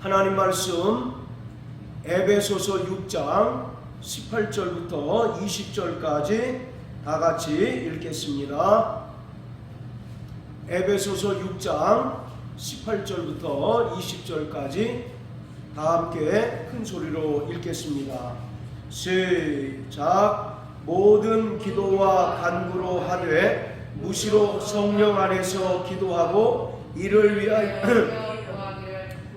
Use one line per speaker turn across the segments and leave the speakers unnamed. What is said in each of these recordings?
하나님 말씀 에베소서 6장 18절부터 20절까지 다 같이 읽겠습니다. 에베소서 6장 18절부터 20절까지 다 함께 큰 소리로 읽겠습니다. 시작. 모든 기도와 간구로 하되 무시로 성령 안에서 기도하고 이를 위하여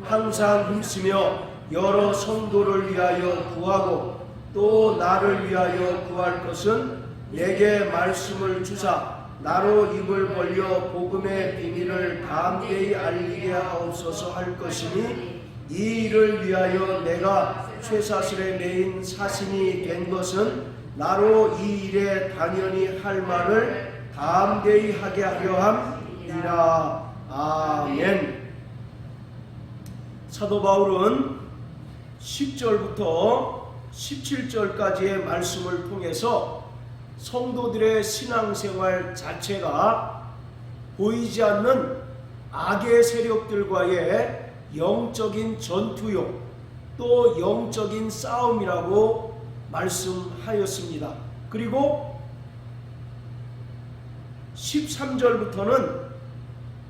항상 힘쓰며 여러 성도를 위하여 구하고 또 나를 위하여 구할 것은 내게 말씀을 주사 나로 입을 벌려 복음의 비밀을 담대히 알리게 하옵소서 할 것이니 이 일을 위하여 내가 쇠사슬에 매인 사신이 된 것은 나로 이 일에 당연히 할 말을 담대히 하게 하려 함이라. 아멘. 사도 바울은 10절부터 17절까지의 말씀을 통해서 성도들의 신앙생활 자체가 보이지 않는 악의 세력들과의 영적인 전투용 또 영적인 싸움이라고 말씀하였습니다. 그리고 13절부터는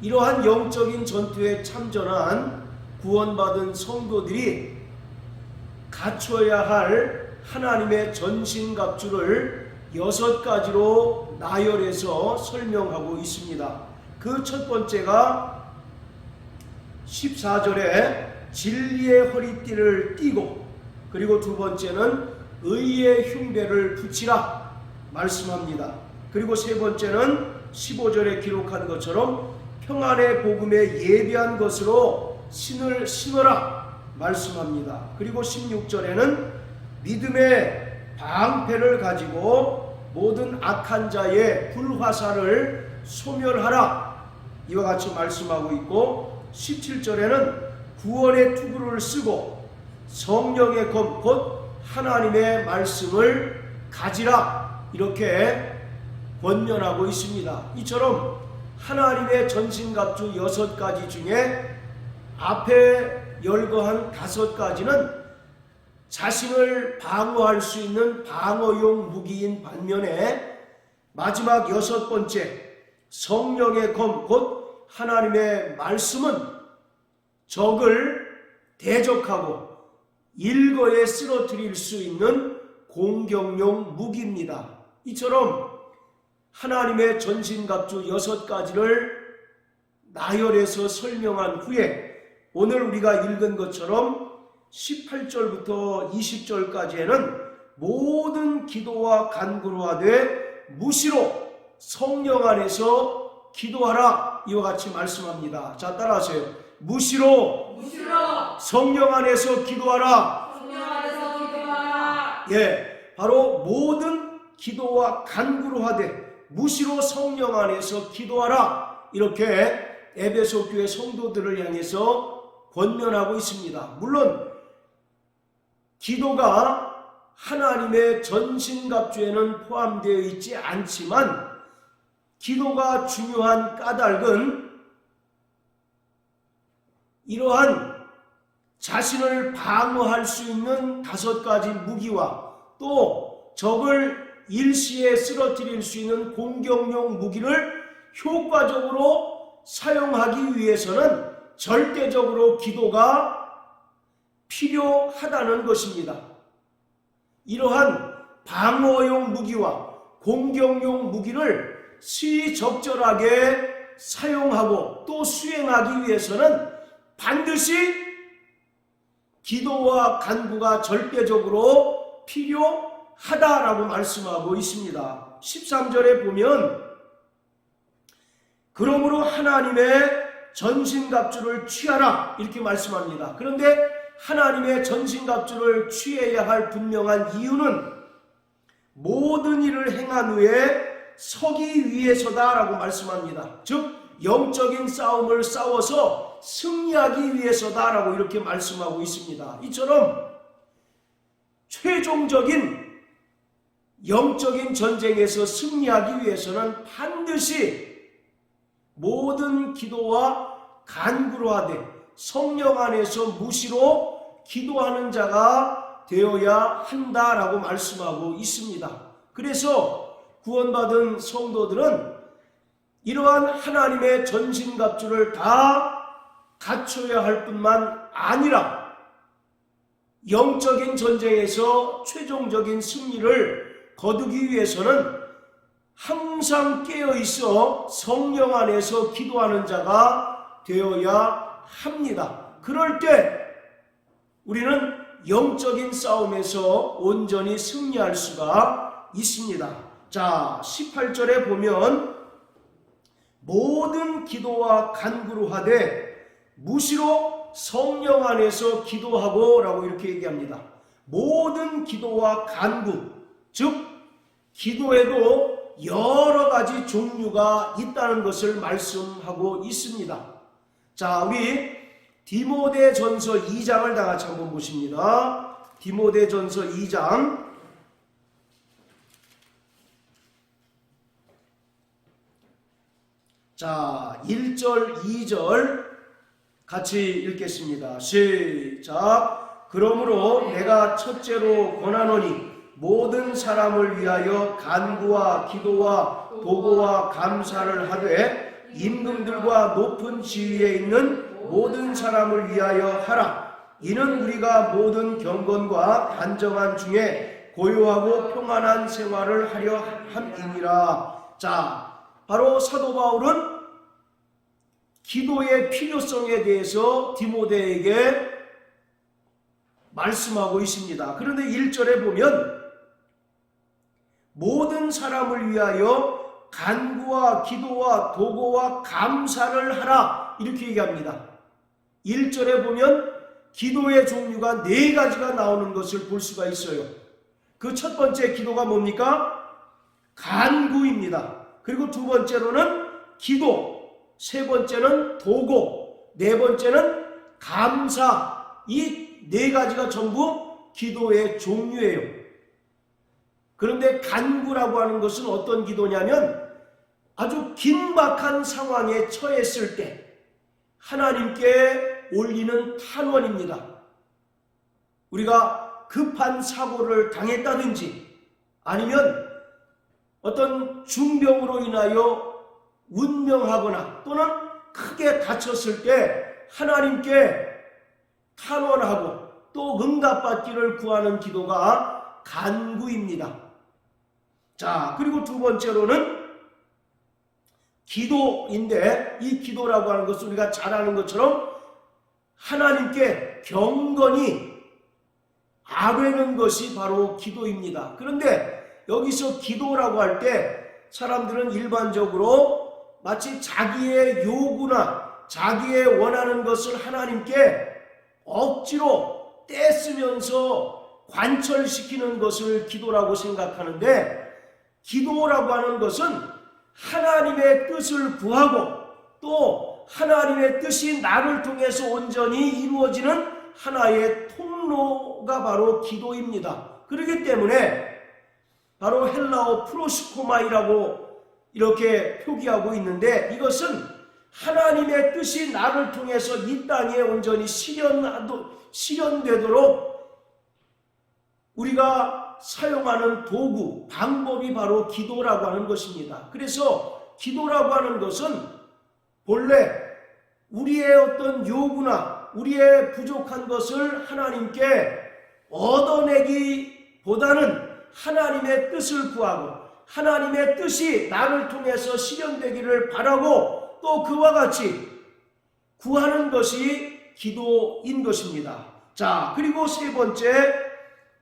이러한 영적인 전투에 참전한 구원받은 성도들이 갖춰야 할 하나님의 전신갑주를 6가지로 나열해서 설명하고 있습니다. 그 첫 번째가 14절에 진리의 허리띠를 띠고, 그리고 두 번째는 의의 흉배를 붙이라 말씀합니다. 그리고 세 번째는 15절에 기록한 것처럼 평안의 복음에 예비한 것으로 신을 신어라 말씀합니다. 그리고 16절에는 믿음의 방패를 가지고 모든 악한 자의 불화살을 소멸하라 이와 같이 말씀하고 있고, 17절에는 구원의 투구를 쓰고 성령의 검 곧 하나님의 말씀을 가지라 이렇게 권면하고 있습니다. 이처럼 하나님의 전신갑주 6가지 중에 앞에 열거한 5가지는 자신을 방어할 수 있는 방어용 무기인 반면에 마지막 6번째 성령의 검 곧 하나님의 말씀은 적을 대적하고 일거에 쓰러뜨릴 수 있는 공격용 무기입니다. 이처럼 하나님의 전신갑주 6가지를 나열해서 설명한 후에 오늘 우리가 읽은 것처럼 18절부터 20절까지에는 모든 기도와 간구로 하되 무시로 성령 안에서 기도하라 이와 같이 말씀합니다. 자, 따라하세요. 무시로 성령 안에서 기도하라. 예, 바로 모든 기도와 간구로 하되 무시로 성령 안에서 기도하라 이렇게 에베소 교회 성도들을 향해서 권면하고 있습니다. 물론 기도가 하나님의 전신갑주에는 포함되어 있지 않지만 기도가 중요한 까닭은 이러한 자신을 방어할 수 있는 5가지 무기와 또 적을 일시에 쓰러뜨릴 수 있는 공격용 무기를 효과적으로 사용하기 위해서는 절대적으로 기도가 필요하다는 것입니다. 이러한 방어용 무기와 공격용 무기를 시적절하게 사용하고 또 수행하기 위해서는 반드시 기도와 간구가 절대적으로 필요하다라고 말씀하고 있습니다. 13절에 보면 그러므로 하나님의 전신갑주를 취하라 이렇게 말씀합니다. 그런데 하나님의 전신갑주를 취해야 할 분명한 이유는 모든 일을 행한 후에 서기 위해서다라고 말씀합니다. 즉 영적인 싸움을 싸워서 승리하기 위해서다라고 이렇게 말씀하고 있습니다. 이처럼 최종적인 영적인 전쟁에서 승리하기 위해서는 반드시 모든 기도와 간구로 하되 성령 안에서 무시로 기도하는 자가 되어야 한다라고 말씀하고 있습니다. 그래서 구원받은 성도들은 이러한 하나님의 전신갑주를 다 갖춰야 할 뿐만 아니라 영적인 전쟁에서 최종적인 승리를 거두기 위해서는 항상 깨어있어 성령 안에서 기도하는 자가 되어야 합니다. 그럴 때 우리는 영적인 싸움에서 온전히 승리할 수가 있습니다. 자, 18절에 보면 모든 기도와 간구로 하되 무시로 성령 안에서 기도하고 라고 이렇게 얘기합니다. 모든 기도와 간구, 즉 기도에도 여러 가지 종류가 있다는 것을 말씀하고 있습니다. 자, 우리 디모데전서 2장을 다 같이 한번 보십니다. 디모데전서 2장 자, 1절, 2절 같이 읽겠습니다. 시작. 그러므로 내가 첫째로 권하노니 모든 사람을 위하여 간구와 기도와 도고와 감사를 하되 임금들과 높은 지위에 있는 모든 사람을 위하여 하라. 이는 우리가 모든 경건과 단정한 중에 고요하고 평안한 생활을 하려 함이니라. 자, 바로 사도 바울은 기도의 필요성에 대해서 디모데에게 말씀하고 있습니다. 그런데 1절에 보면 모든 사람을 위하여 간구와 기도와 도고와 감사를 하라 이렇게 얘기합니다. 1절에 보면 기도의 종류가 4가지가 나오는 것을 볼 수가 있어요. 그 첫 번째 기도가 뭡니까? 간구입니다. 그리고 두 번째로는 기도, 세 번째는 도고, 네 번째는 감사. 이 4가지가 전부 기도의 종류예요. 그런데 간구라고 하는 것은 어떤 기도냐면 아주 긴박한 상황에 처했을 때 하나님께 올리는 탄원입니다. 우리가 급한 사고를 당했다든지 아니면 어떤 중병으로 인하여 운명하거나 또는 크게 다쳤을 때 하나님께 탄원하고 또 응답받기를 구하는 기도가 간구입니다. 자, 그리고 두 번째로는 기도인데 이 기도라고 하는 것은 우리가 잘 아는 것처럼 하나님께 경건히 아뢰는 것이 바로 기도입니다. 그런데 여기서 기도라고 할 때 사람들은 일반적으로 마치 자기의 요구나 자기의 원하는 것을 하나님께 억지로 떼쓰면서 관철시키는 것을 기도라고 생각하는데 기도라고 하는 것은 하나님의 뜻을 구하고 또 하나님의 뜻이 나를 통해서 온전히 이루어지는 하나의 통로가 바로 기도입니다. 그렇기 때문에 바로 헬라어 프로시코마이라고 이렇게 표기하고 있는데 이것은 하나님의 뜻이 나를 통해서 이 땅에 온전히 실현되도록 우리가 사용하는 도구, 방법이 바로 기도라고 하는 것입니다. 그래서 기도라고 하는 것은 본래 우리의 어떤 요구나 우리의 부족한 것을 하나님께 얻어내기보다는 하나님의 뜻을 구하고 하나님의 뜻이 나를 통해서 실현되기를 바라고 또 그와 같이 구하는 것이 기도인 것입니다. 자, 그리고 세 번째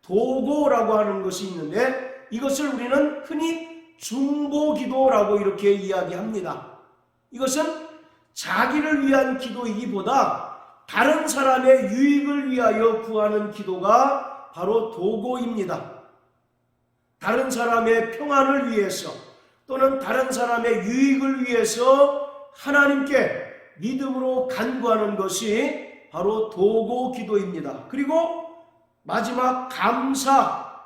도고라고 하는 것이 있는데 이것을 우리는 흔히 중보기도라고 이렇게 이야기합니다. 이것은 자기를 위한 기도이기보다 다른 사람의 유익을 위하여 구하는 기도가 바로 도고입니다. 다른 사람의 평안을 위해서 또는 다른 사람의 유익을 위해서 하나님께 믿음으로 간구하는 것이 바로 도고 기도입니다. 그리고 마지막 감사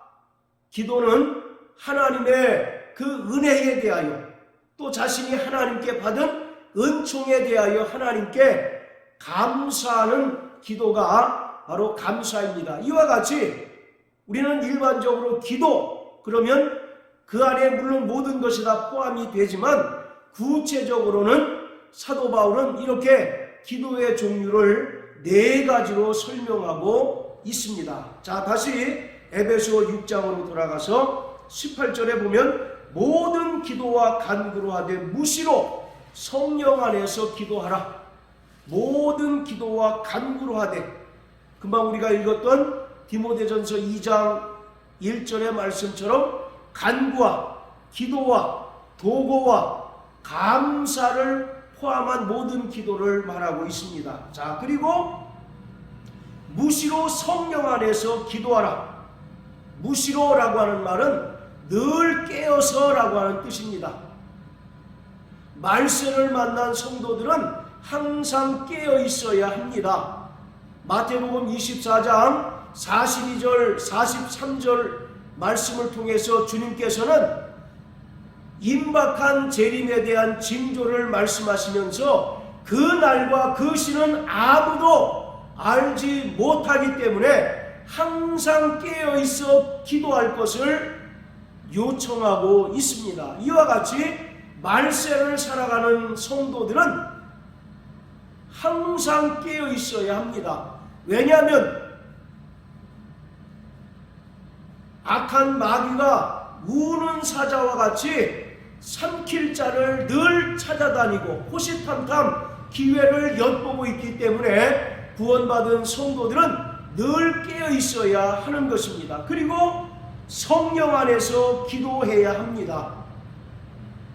기도는 하나님의 그 은혜에 대하여 또 자신이 하나님께 받은 은총에 대하여 하나님께 감사하는 기도가 바로 감사입니다. 이와 같이 우리는 일반적으로 기도 그러면 그 안에 물론 모든 것이 다 포함이 되지만 구체적으로는 사도 바울은 이렇게 기도의 종류를 4가지로 설명하고 있습니다. 자, 다시 에베소 6장으로 돌아가서 18절에 보면 모든 기도와 간구로 하되 무시로 성령 안에서 기도하라. 모든 기도와 간구로 하되, 금방 우리가 읽었던 디모데전서 2장 1절의 말씀처럼 간구와 기도와 도고와 감사를 포함한 모든 기도를 말하고 있습니다. 자, 그리고 무시로 성령 안에서 기도하라. 무시로라고 하는 말은 늘 깨어서라고 하는 뜻입니다. 말세를 만난 성도들은 항상 깨어 있어야 합니다. 마태복음 24장 42절 43절 말씀을 통해서 주님께서는 임박한 재림에 대한 징조를 말씀하시면서 그 날과 그 시는 아무도 알지 못하기 때문에 항상 깨어 있어 기도할 것을 요청하고 있습니다. 이와 같이 말세를 살아가는 성도들은 항상 깨어 있어야 합니다. 왜냐하면 악한 마귀가 우는 사자와 같이 삼킬 자를 늘 찾아다니고 호시탐탐 기회를 엿보고 있기 때문에 구원받은 성도들은 늘 깨어 있어야 하는 것입니다. 그리고 성령 안에서 기도해야 합니다.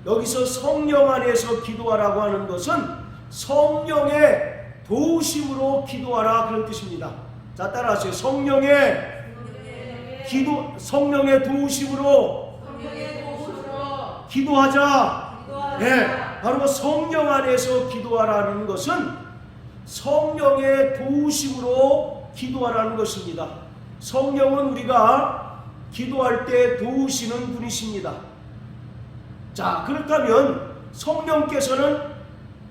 여기서 성령 안에서 기도하라고 하는 것은 성령의 도우심으로 기도하라 그런 뜻입니다. 자, 따라하세요. 성령의 도우심으로 기도하자. 네, 바로 성령 안에서 기도하라는 것은 성령의 도우심으로 기도하라는 것입니다. 성령은 우리가 기도할 때 도우시는 분이십니다. 자, 그렇다면 성령께서는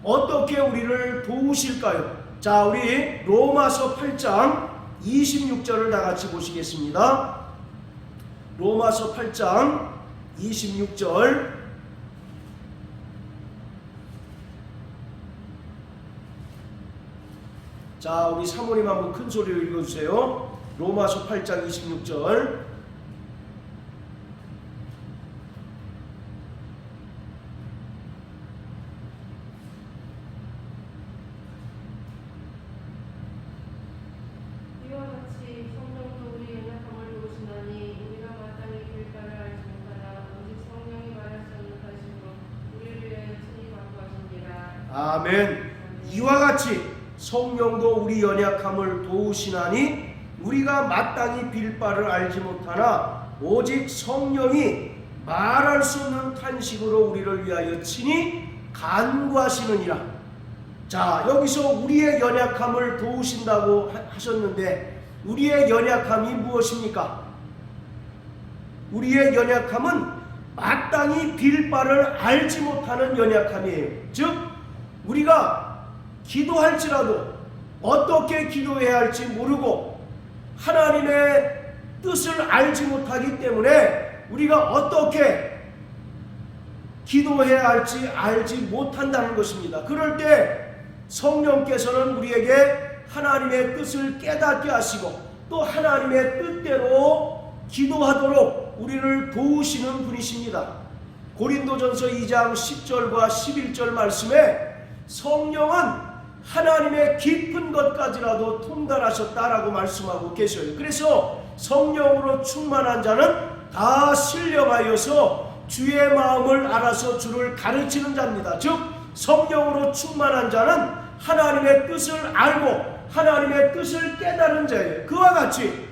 어떻게 우리를 도우실까요? 자, 우리 로마서 8장 26절을 다 같이 보시겠습니다. 로마서 8장 26절. 자, 우리 사모님 한번 큰 소리로 읽어주세요. 로마서 8장 26절. 아멘. 이와 같이 성령도 우리 연약함을 도우시나니 우리가 마땅히 빌 바를 알지 못하나 오직 성령이 말할 수 없는 탄식으로 우리를 위하여 친히 간구하시느니라. 자, 여기서 우리의 연약함을 도우신다고 하셨는데 우리의 연약함이 무엇입니까? 우리의 연약함은 마땅히 빌 바를 알지 못하는 연약함이에요. 즉 우리가 기도할지라도 어떻게 기도해야 할지 모르고 하나님의 뜻을 알지 못하기 때문에 우리가 어떻게 기도해야 할지 알지 못한다는 것입니다. 그럴 때 성령께서는 우리에게 하나님의 뜻을 깨닫게 하시고 또 하나님의 뜻대로 기도하도록 우리를 도우시는 분이십니다. 고린도전서 2장 10절과 11절 말씀에 성령은 하나님의 깊은 것까지라도 통달하셨다라고 말씀하고 계셔요. 그래서 성령으로 충만한 자는 다 신령하여서 주의 마음을 알아서 주를 가르치는 자입니다. 즉 성령으로 충만한 자는 하나님의 뜻을 알고 하나님의 뜻을 깨달은 자예요. 그와 같이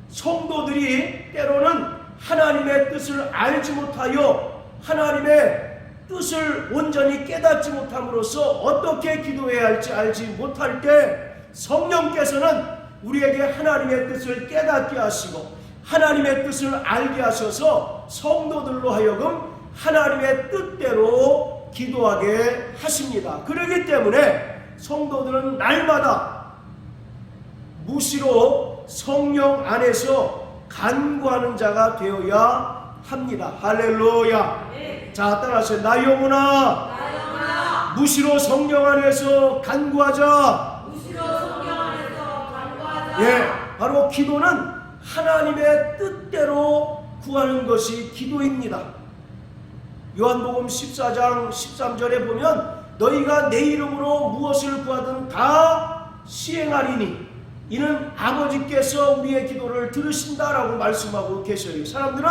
성도들이 때로는 하나님의 뜻을 알지 못하여 하나님의 뜻을 온전히 깨닫지 못함으로써 어떻게 기도해야 할지 알지 못할 때 성령께서는 우리에게 하나님의 뜻을 깨닫게 하시고 하나님의 뜻을 알게 하셔서 성도들로 하여금 하나님의 뜻대로 기도하게 하십니다. 그렇기 때문에 성도들은 날마다 무시로 성령 안에서 간구하는 자가 되어야 합니다. 할렐루야. 자, 따라서 나 영혼아, 무시로 성령 안에서 간구하자. 예, 바로 기도는 하나님의 뜻대로 구하는 것이 기도입니다. 요한복음 14장 13절에 보면 너희가 내 이름으로 무엇을 구하든 다 시행하리니 이는 아버지께서 우리의 기도를 들으신다라고 말씀하고 계셔요. 사람들은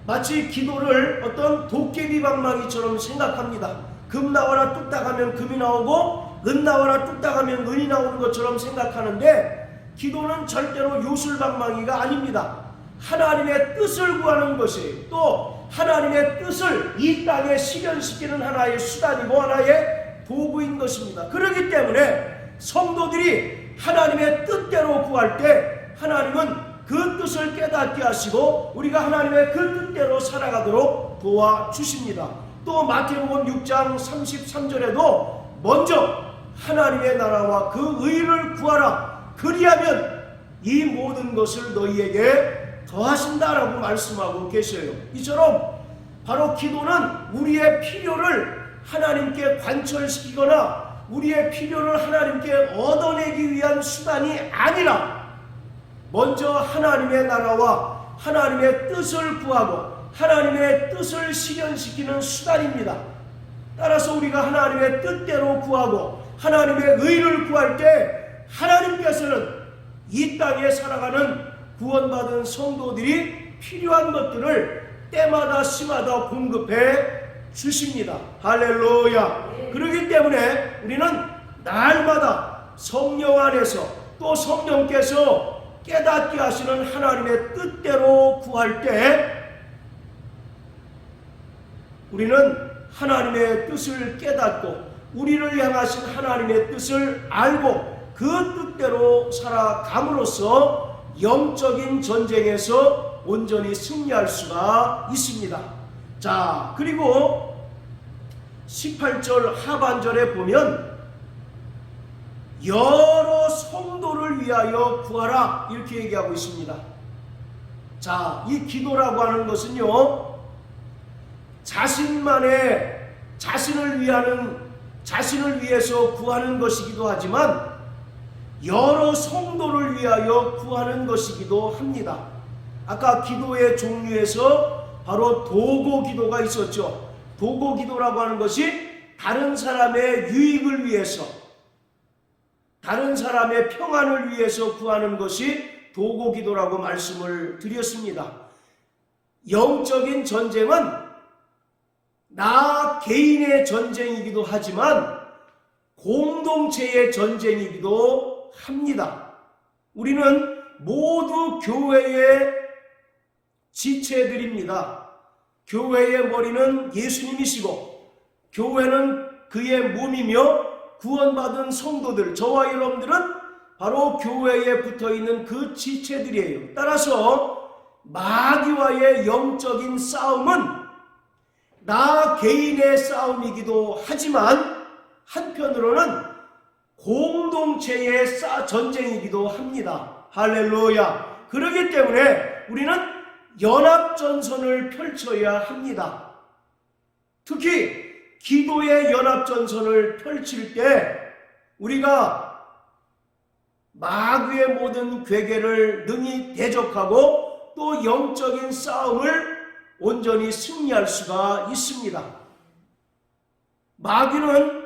마치 기도를 어떤 도깨비 방망이처럼 생각합니다. 금 나와라 뚝딱 하면 금이 나오고 은 나와라 뚝딱 하면 은이 나오는 것처럼 생각하는데 기도는 절대로 요술방망이가 아닙니다. 하나님의 뜻을 구하는 것이 또 하나님의 뜻을 이 땅에 실현시키는 하나의 수단이고 하나의 도구인 것입니다. 그렇기 때문에 성도들이 하나님의 뜻대로 구할 때 하나님은 그 뜻을 깨닫게 하시고 우리가 하나님의 그 뜻대로 살아가도록 도와주십니다. 또 마태복음 6장 33절에도 먼저 하나님의 나라와 그 의를 구하라. 그리하면 이 모든 것을 너희에게 더하신다라고 말씀하고 계셔요. 이처럼 바로 기도는 우리의 필요를 하나님께 관철시키거나 우리의 필요를 하나님께 얻어내기 위한 수단이 아니라 먼저 하나님의 나라와 하나님의 뜻을 구하고 하나님의 뜻을 실현시키는 수단입니다. 따라서 우리가 하나님의 뜻대로 구하고 하나님의 의를 구할 때 하나님께서는 이 땅에 살아가는 구원받은 성도들이 필요한 것들을 때마다 시마다 공급해 주십니다. 할렐루야. 그렇기 때문에 우리는 날마다 성령 안에서 또 성령께서 깨닫게 하시는 하나님의 뜻대로 구할 때 우리는 하나님의 뜻을 깨닫고 우리를 향하신 하나님의 뜻을 알고 그 뜻대로 살아감으로써 영적인 전쟁에서 온전히 승리할 수가 있습니다. 자, 그리고 18절 하반절에 보면 여러 성도를 위하여 구하라 이렇게 얘기하고 있습니다. 자, 이 기도라고 하는 것은요, 자신을 위해서 구하는 것이기도 하지만 여러 성도를 위하여 구하는 것이기도 합니다. 아까 기도의 종류에서 바로 도고 기도가 있었죠. 도고 기도라고 하는 것이 다른 사람의 유익을 위해서, 다른 사람의 평안을 위해서 구하는 것이 도고 기도라고 말씀을 드렸습니다. 영적인 전쟁은 나 개인의 전쟁이기도 하지만 공동체의 전쟁이기도 합니다. 우리는 모두 교회의 지체들입니다. 교회의 머리는 예수님이시고 교회는 그의 몸이며 구원받은 성도들, 저와 여러분들은 바로 교회에 붙어있는 그 지체들이에요. 따라서 마귀와의 영적인 싸움은 나 개인의 싸움이기도 하지만 한편으로는 공동체의 전쟁이기도 합니다. 할렐루야. 그렇기 때문에 우리는 연합전선을 펼쳐야 합니다. 특히 기도의 연합전선을 펼칠 때 우리가 마귀의 모든 괴계를 능히 대적하고 또 영적인 싸움을 온전히 승리할 수가 있습니다. 마귀는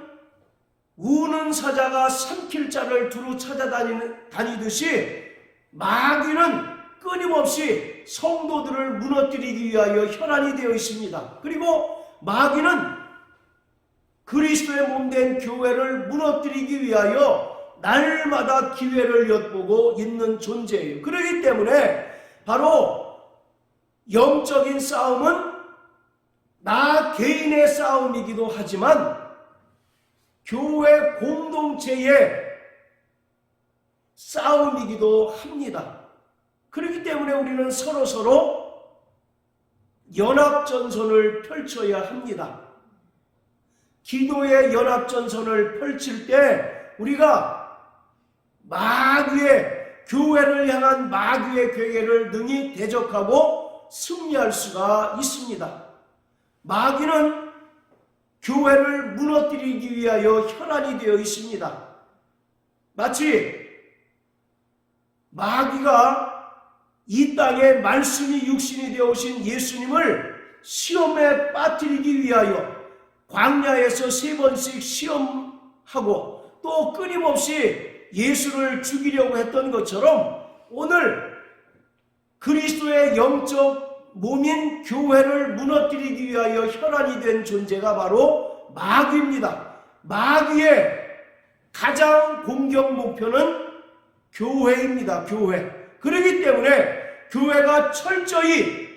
우는 사자가 삼킬 자를 두루 찾아다니듯이 마귀는 끊임없이 성도들을 무너뜨리기 위하여 혈안이 되어 있습니다. 그리고 마귀는 그리스도의 몸된 교회를 무너뜨리기 위하여 날마다 기회를 엿보고 있는 존재예요. 그렇기 때문에 바로 영적인 싸움은 나 개인의 싸움이기도 하지만 교회 공동체의 싸움이기도 합니다. 그렇기 때문에 우리는 서로 연합전선을 펼쳐야 합니다. 기도의 연합전선을 펼칠 때 우리가 마귀의 교회를 향한 마귀의 괴계를 능히 대적하고 승리할 수가 있습니다. 마귀는 교회를 무너뜨리기 위하여 혈안이 되어 있습니다. 마치 마귀가 이 땅에 말씀이 육신이 되어 오신 예수님을 시험에 빠뜨리기 위하여 광야에서 3번씩 시험하고 또 끊임없이 예수를 죽이려고 했던 것처럼 오늘 그리스도의 영적 몸인 교회를 무너뜨리기 위하여 혈안이 된 존재가 바로 마귀입니다. 마귀의 가장 공격 목표는 교회입니다. 교회. 그렇기 때문에 교회가 철저히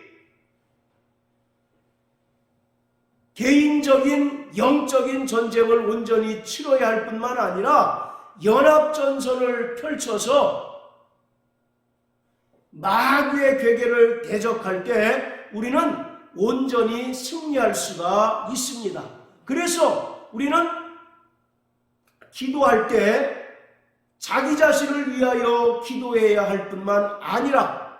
개인적인 영적인 전쟁을 온전히 치러야 할 뿐만 아니라 연합전선을 펼쳐서 마귀의 괴계를 대적할 때 우리는 온전히 승리할 수가 있습니다. 그래서 우리는 기도할 때 자기 자신을 위하여 기도해야 할 뿐만 아니라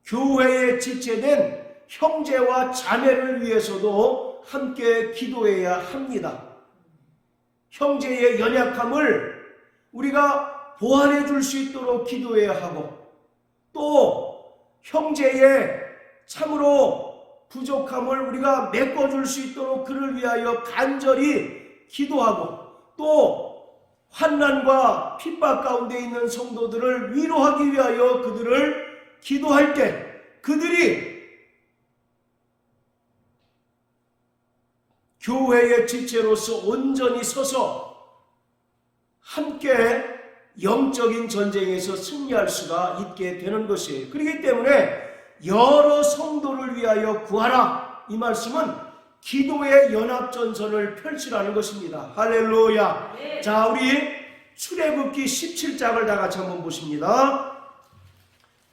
교회에 지체된 형제와 자매를 위해서도 함께 기도해야 합니다. 형제의 연약함을 우리가 보완해 줄 수 있도록 기도해야 하고 또 형제의 참으로 부족함을 우리가 메꿔줄 수 있도록 그를 위하여 간절히 기도하고 또 환난과 핍박 가운데 있는 성도들을 위로하기 위하여 그들을 기도할 때 그들이 교회의 지체로서 온전히 서서 함께 영적인 전쟁에서 승리할 수가 있게 되는 것이에요. 그렇기 때문에 여러 성도를 위하여 구하라, 이 말씀은 기도의 연합전선을 펼치라는 것입니다. 할렐루야. 네. 자, 우리 출애굽기 17장을 다 같이 한번 보십니다.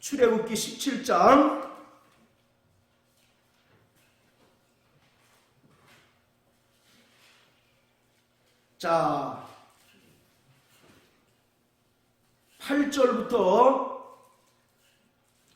출애굽기 17장 자 8절부터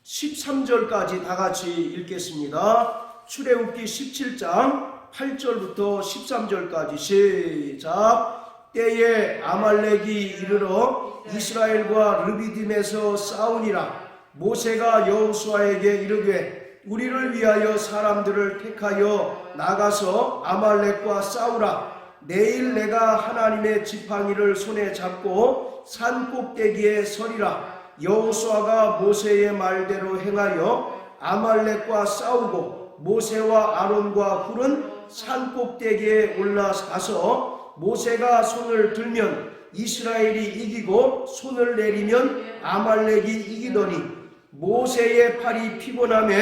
13절까지 다 같이 읽겠습니다. 출애굽기 17장 8절부터 13절까지 시작. 때에 아말렉이 이르러 이스라엘과 르비딤에서 싸우니라. 모세가 여호수아에게 이르되 우리를 위하여 사람들을 택하여 나가서 아말렉과 싸우라. 내일 내가 하나님의 지팡이를 손에 잡고 산 꼭대기에 서리라. 여호수아가 모세의 말대로 행하여 아말렉과 싸우고 모세와 아론과 훌은 산 꼭대기에 올라가서 모세가 손을 들면 이스라엘이 이기고 손을 내리면 아말렉이 이기더니 모세의 팔이 피곤하며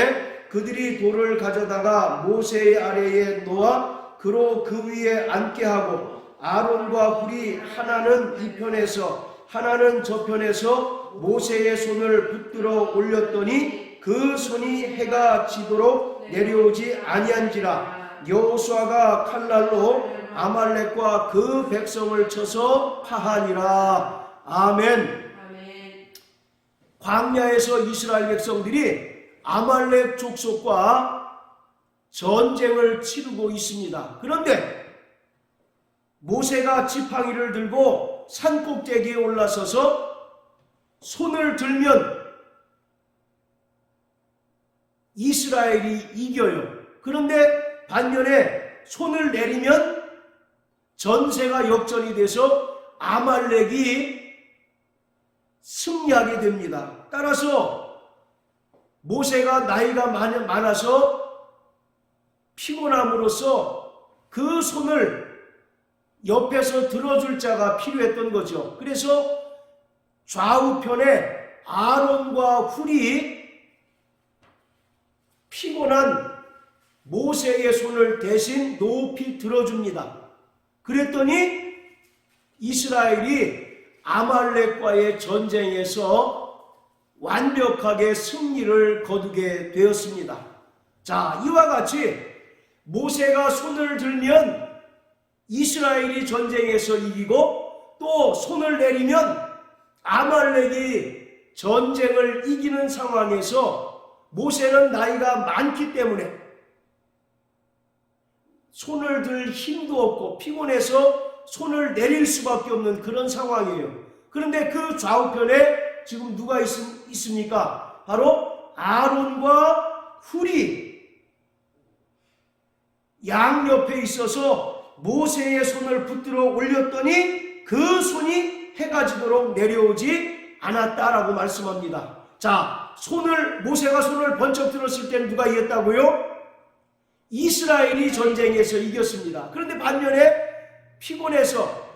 그들이 돌을 가져다가 모세의 아래에 놓아 그로 그 위에 앉게 하고 아론과 훌이 하나는 이 편에서 하나는 저 편에서 모세의 손을 붙들어 올렸더니 그 손이 해가 지도록 내려오지 아니한지라. 여호수아가 칼날로 아말렉과 그 백성을 쳐서 파하니라. 아멘. 광야에서 이스라엘 백성들이 아말렉 족속과 전쟁을 치르고 있습니다. 그런데 모세가 지팡이를 들고 산 꼭대기에 올라서서 손을 들면 이스라엘이 이겨요. 그런데 반면에 손을 내리면 전세가 역전이 돼서 아말렉이 승리하게 됩니다. 따라서 모세가 나이가 많아서 피곤함으로써 그 손을 옆에서 들어줄 자가 필요했던 거죠. 그래서 좌우편에 아론과 훌이 피곤한 모세의 손을 대신 높이 들어줍니다. 그랬더니 이스라엘이 아말렉과의 전쟁에서 완벽하게 승리를 거두게 되었습니다. 자, 이와 같이 모세가 손을 들면 이스라엘이 전쟁에서 이기고 또 손을 내리면 아말렉이 전쟁을 이기는 상황에서 모세는 나이가 많기 때문에 손을 들 힘도 없고 피곤해서 손을 내릴 수밖에 없는 그런 상황이에요. 그런데 그 좌우편에 지금 누가 있습니까? 바로 아론과 훌이 양옆에 있어서 모세의 손을 붙들어 올렸더니 그 손이 해가 지도록 내려오지 않았다라고 말씀합니다. 자, 모세가 손을 번쩍 들었을 때는 누가 이겼다고요? 이스라엘이 전쟁에서 이겼습니다. 그런데 반면에 피곤해서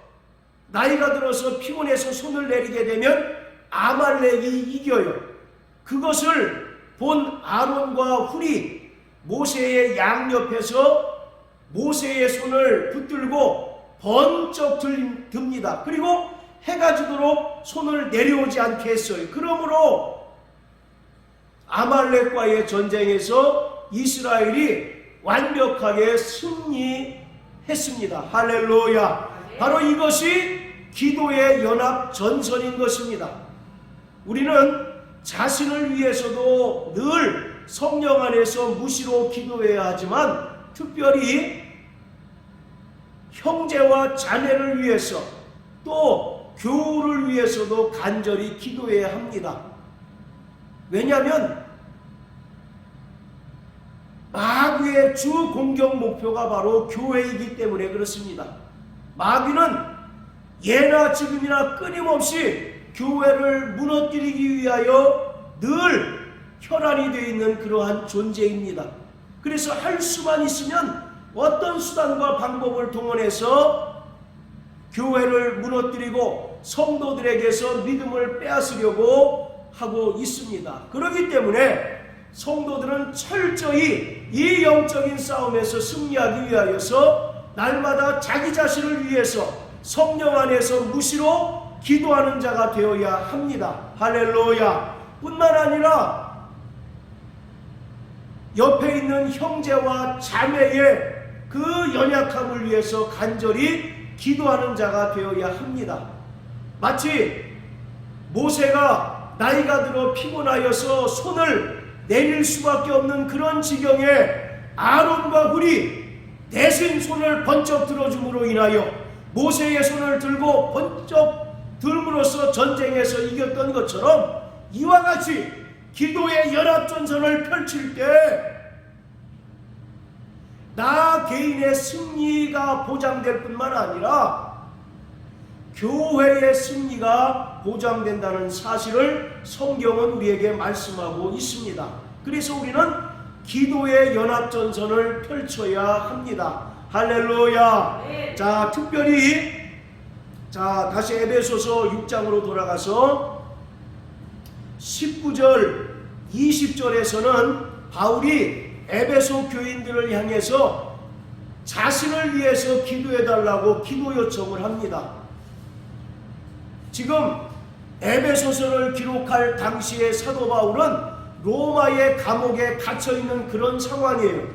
나이가 들어서 피곤해서 손을 내리게 되면 아말렉이 이겨요. 그것을 본 아론과 훌이 모세의 양옆에서 모세의 손을 붙들고 번쩍 듭니다. 그리고 해가 지도록 손을 내려오지 않게 했어요. 그러므로 아말렉과의 전쟁에서 이스라엘이 완벽하게 승리했습니다. 할렐루야. 바로 이것이 기도의 연합 전선인 것입니다. 우리는 자신을 위해서도 늘 성령 안에서 무시로 기도해야 하지만 특별히 형제와 자매를 위해서 또 교우를 위해서도 간절히 기도해야 합니다. 왜냐하면 마귀의 주 공격 목표가 바로 교회이기 때문에 그렇습니다. 마귀는 예나 지금이나 끊임없이 교회를 무너뜨리기 위하여 늘 혈안이 되어 있는 그러한 존재입니다. 그래서 할 수만 있으면 어떤 수단과 방법을 동원해서 교회를 무너뜨리고 성도들에게서 믿음을 빼앗으려고 하고 있습니다. 그렇기 때문에 성도들은 철저히 이 영적인 싸움에서 승리하기 위하여서 날마다 자기 자신을 위해서 성령 안에서 무시로 기도하는 자가 되어야 합니다. 할렐루야. 뿐만 아니라 옆에 있는 형제와 자매의 그 연약함을 위해서 간절히 기도하는 자가 되어야 합니다. 마치 모세가 나이가 들어 피곤하여서 손을 내릴 수밖에 없는 그런 지경에 아론과 훌이 대신 손을 번쩍 들어줌으로 인하여 모세의 손을 들고 번쩍 들므로써 전쟁에서 이겼던 것처럼 이와 같이 기도의 연합전선을 펼칠 때 나 개인의 승리가 보장될 뿐만 아니라 교회의 승리가 보장된다는 사실을 성경은 우리에게 말씀하고 있습니다. 그래서 우리는 기도의 연합전선을 펼쳐야 합니다. 할렐루야.
네.
자, 특별히 다시 에베소서 6장으로 돌아가서 19절 20절에서는 바울이 에베소 교인들을 향해서 자신을 위해서 기도해달라고 기도 요청을 합니다. 지금 에베소서를 기록할 당시의 사도 바울은 로마의 감옥에 갇혀있는 그런 상황이에요.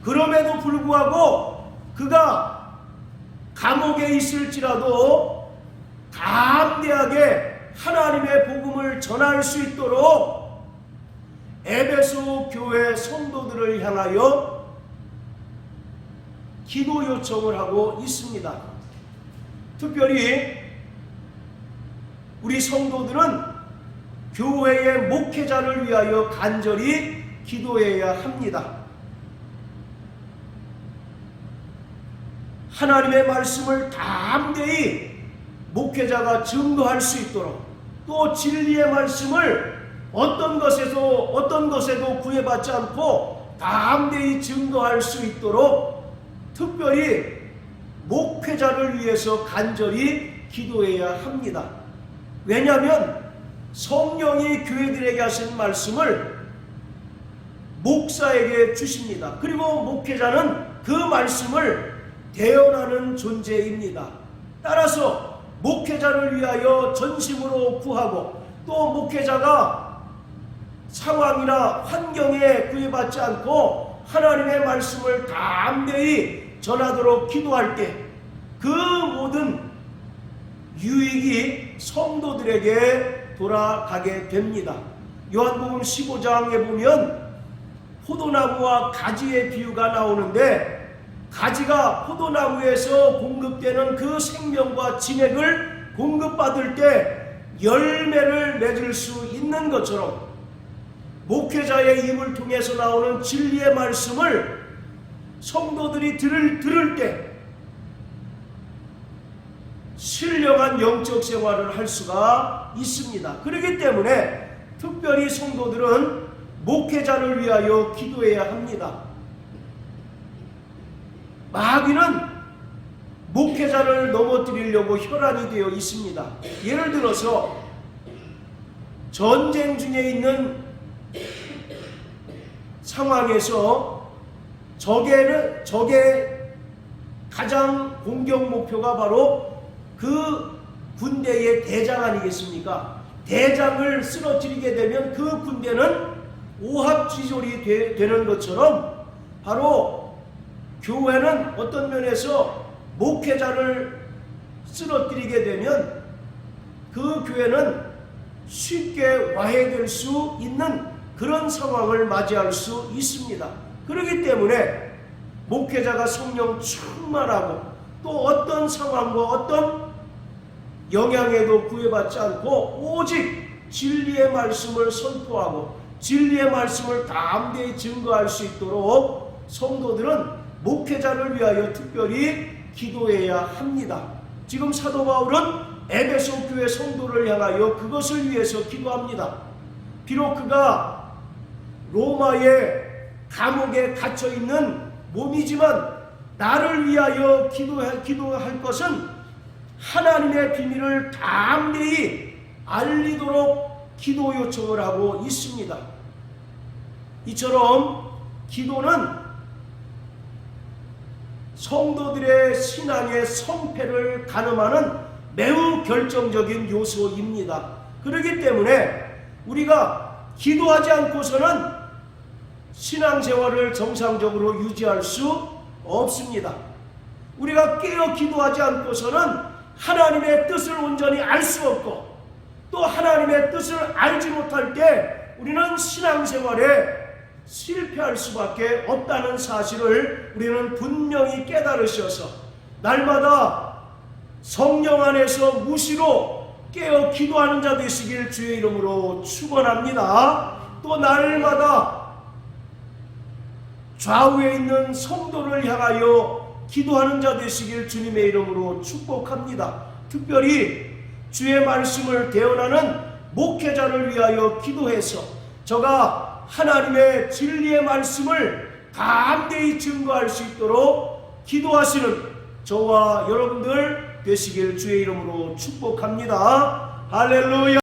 그럼에도 불구하고 그가 감옥에 있을지라도 담대하게 하나님의 복음을 전할 수 있도록 에베소 교회 성도들을 향하여 기도 요청을 하고 있습니다. 특별히 우리 성도들은 교회의 목회자를 위하여 간절히 기도해야 합니다. 하나님의 말씀을 담대히 목회자가 증거할 수 있도록 또 진리의 말씀을 어떤 것에도 구애받지 않고 담대히 증거할 수 있도록 특별히 목회자를 위해서 간절히 기도해야 합니다. 왜냐하면 성령이 교회들에게 하신 말씀을 목사에게 주십니다. 그리고 목회자는 그 말씀을 대언하는 존재입니다. 따라서 목회자를 위하여 전심으로 구하고 또 목회자가 상황이나 환경에 구애받지 않고 하나님의 말씀을 담대히 전하도록 기도할 때 그 모든 유익이 성도들에게 돌아가게 됩니다. 요한복음 15장에 보면 포도나무와 가지의 비유가 나오는데, 가지가 포도나무에서 공급되는 그 생명과 진액을 공급받을 때 열매를 맺을 수 있는 것처럼, 목회자의 입을 통해서 나오는 진리의 말씀을 성도들이 들을 때 신령한 영적 생활을 할 수가 있습니다. 그렇기 때문에 특별히 성도들은 목회자를 위하여 기도해야 합니다. 마귀는 목회자를 넘어뜨리려고 혈안이 되어 있습니다. 예를 들어서 전쟁 중에 있는 상황에서 적의 가장 공격 목표가 바로 그 군대의 대장 아니겠습니까? 대장을 쓰러뜨리게 되면 그 군대는 오합지졸이 되는 것처럼, 바로 교회는 어떤 면에서 목회자를 쓰러뜨리게 되면 그 교회는 쉽게 와해될 수 있는 그런 상황을 맞이할 수 있습니다. 그렇기 때문에 목회자가 성령 충만하고 또 어떤 상황과 어떤 영향에도 구애받지 않고 오직 진리의 말씀을 선포하고 진리의 말씀을 담대히 증거할 수 있도록 성도들은 목회자를 위하여 특별히 기도해야 합니다. 지금 사도 바울은 에베소 교회 성도를 향하여 그것을 위해서 기도합니다. 비록 그가 로마의 감옥에 갇혀있는 몸이지만 나를 위하여 기도할 것은 하나님의 비밀을 담대히 알리도록 기도 요청을 하고 있습니다. 이처럼 기도는 성도들의 신앙의 성패를 가늠하는 매우 결정적인 요소입니다. 그렇기 때문에 우리가 기도하지 않고서는 신앙생활을 정상적으로 유지할 수 없습니다. 우리가 깨어 기도하지 않고서는 하나님의 뜻을 온전히 알 수 없고, 또 하나님의 뜻을 알지 못할 때 우리는 신앙생활에 실패할 수밖에 없다는 사실을 우리는 분명히 깨달으셔서 날마다 성령 안에서 무시로 깨어 기도하는 자 되시길 주의 이름으로 축원합니다. 또 날마다 좌우에 있는 성도를 향하여 기도하는 자 되시길 주님의 이름으로 축복합니다. 특별히 주의 말씀을 대언하는 목회자를 위하여 기도해서 저가 하나님의 진리의 말씀을 담대히 증거할 수 있도록 기도하시는 저와 여러분들 되시길 주의 이름으로 축복합니다. 할렐루야.